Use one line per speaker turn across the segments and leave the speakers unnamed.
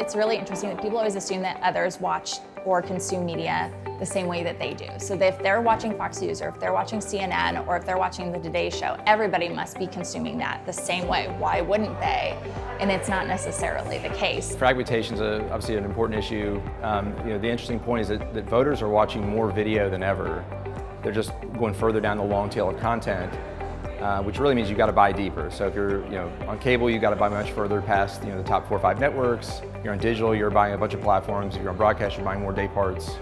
It's really interesting that people always assume that others watch or consume media the same way that they do. So if they're watching Fox News, or if they're watching CNN, or if they're watching the Today Show, everybody must be consuming that the same way. Why wouldn't they? And it's not necessarily the case.
Fragmentation is obviously an important issue. The interesting point is that voters are watching more video than ever. They're just going further down the long tail of content, which really means you've got to buy deeper. So if you're on cable, you've got to buy much further past the top 4 or 5 networks. You're on digital, you're buying a bunch of platforms. If you're on broadcast, you're buying more day parts.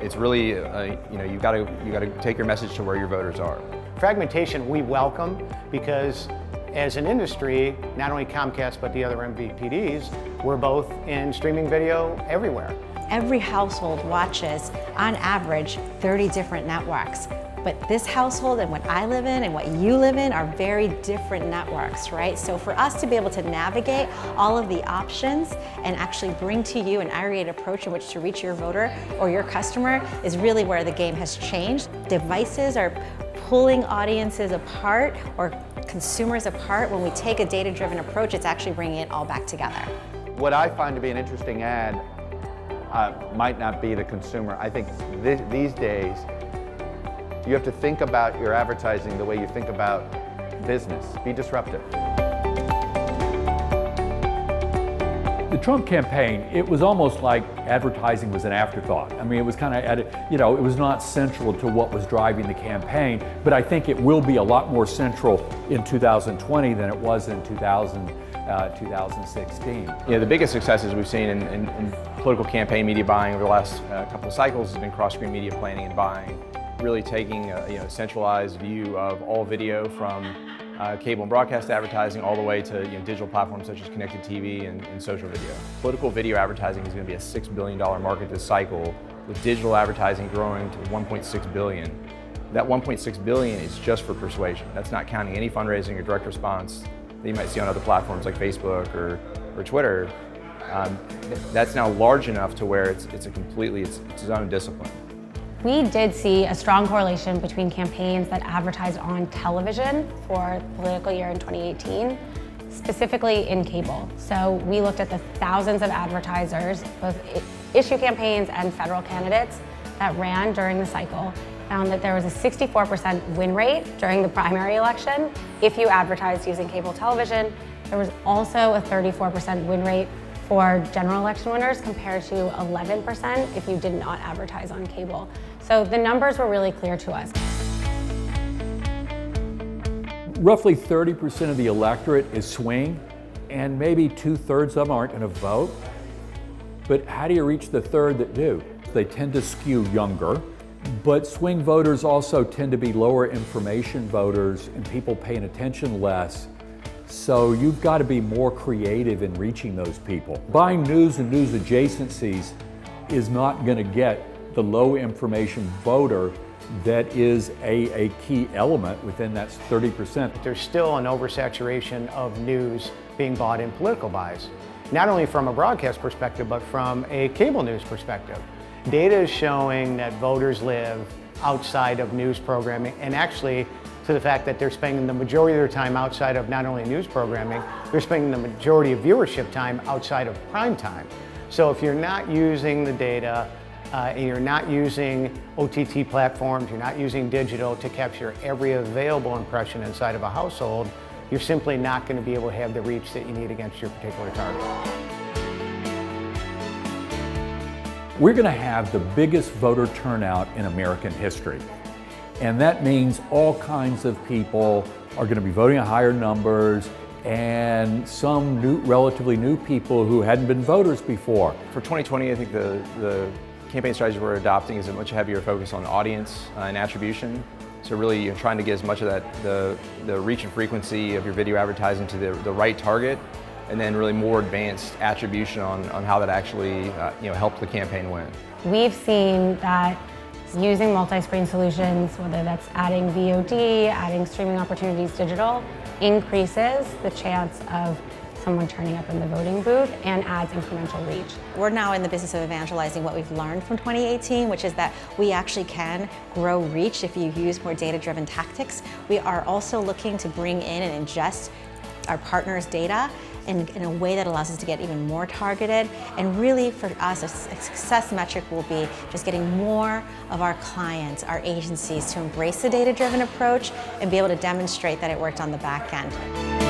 It's really, you've got to take your message to where your voters are.
Fragmentation we welcome because as an industry, not only Comcast but the other MVPDs, we're both in streaming video everywhere.
Every household watches, on average, 30 different networks. But this household and what I live in and what you live in are very different networks, right? So for us to be able to navigate all of the options and actually bring to you an aggregated approach in which to reach your voter or your customer is really where the game has changed. Devices are pulling audiences apart or consumers apart. When we take a data-driven approach, it's actually bringing it all back together.
What I find to be an interesting ad might not be the consumer. I think these days, you have to think about your advertising the way you think about business. Be disruptive.
The Trump campaign, it was almost like advertising was an afterthought. I mean, it was kind of, it was not central to what was driving the campaign, but I think it will be a lot more central in 2020 than it was in 2016.
The biggest successes we've seen in political campaign media buying over the last couple of cycles has been cross-screen media planning and buying. Really taking a centralized view of all video from cable and broadcast advertising all the way to digital platforms such as connected TV and social video. Political video advertising is going to be a $6 billion market this cycle, with digital advertising growing to $1.6 billion. That $1.6 billion is just for persuasion. That's not counting any fundraising or direct response that you might see on other platforms like Facebook or Twitter. That's now large enough to where it's its own discipline.
We did see a strong correlation between campaigns that advertised on television for the political year in 2018, specifically in cable. So we looked at the thousands of advertisers, both issue campaigns and federal candidates that ran during the cycle, found that there was a 64% win rate during the primary election if you advertised using cable television. There was also a 34% win rate for general election winners compared to 11% if you did not advertise on cable. So the numbers were really clear to us.
Roughly 30% of the electorate is swing, and maybe 2/3 of them aren't going to vote. But how do you reach the third that do? They tend to skew younger, but swing voters also tend to be lower information voters and people paying attention less. So you've got to be more creative in reaching those people. Buying news and news adjacencies is not going to get the low information voter that is a key element within that 30%.
There's still an oversaturation of news being bought in political buys, not only from a broadcast perspective, but from a cable news perspective. Data is showing that voters live outside of news programming, and actually to the fact that they're spending the majority of their time outside of not only news programming, they're spending the majority of viewership time outside of prime time. So if you're not using the data, and you're not using OTT platforms, you're not using digital to capture every available impression inside of a household, you're simply not going to be able to have the reach that you need against your particular target.
We're going to have the biggest voter turnout in American history. And that means all kinds of people are going to be voting at higher numbers, and some relatively new people who hadn't been voters before.
For 2020, I think the campaign strategy we're adopting is a much heavier focus on audience and attribution. So really trying to get as much of the reach and frequency of your video advertising to the right target, and then really more advanced attribution on how that actually helped the campaign win.
We've seen that using multi-screen solutions, whether that's adding VOD, adding streaming opportunities digital, increases the chance of someone turning up in the voting booth and adds incremental reach.
We're now in the business of evangelizing what we've learned from 2018, which is that we actually can grow reach if you use more data-driven tactics. We are also looking to bring in and ingest our partners' data in a way that allows us to get even more targeted. And really for us, a success metric will be just getting more of our clients, our agencies, to embrace the data-driven approach and be able to demonstrate that it worked on the back end.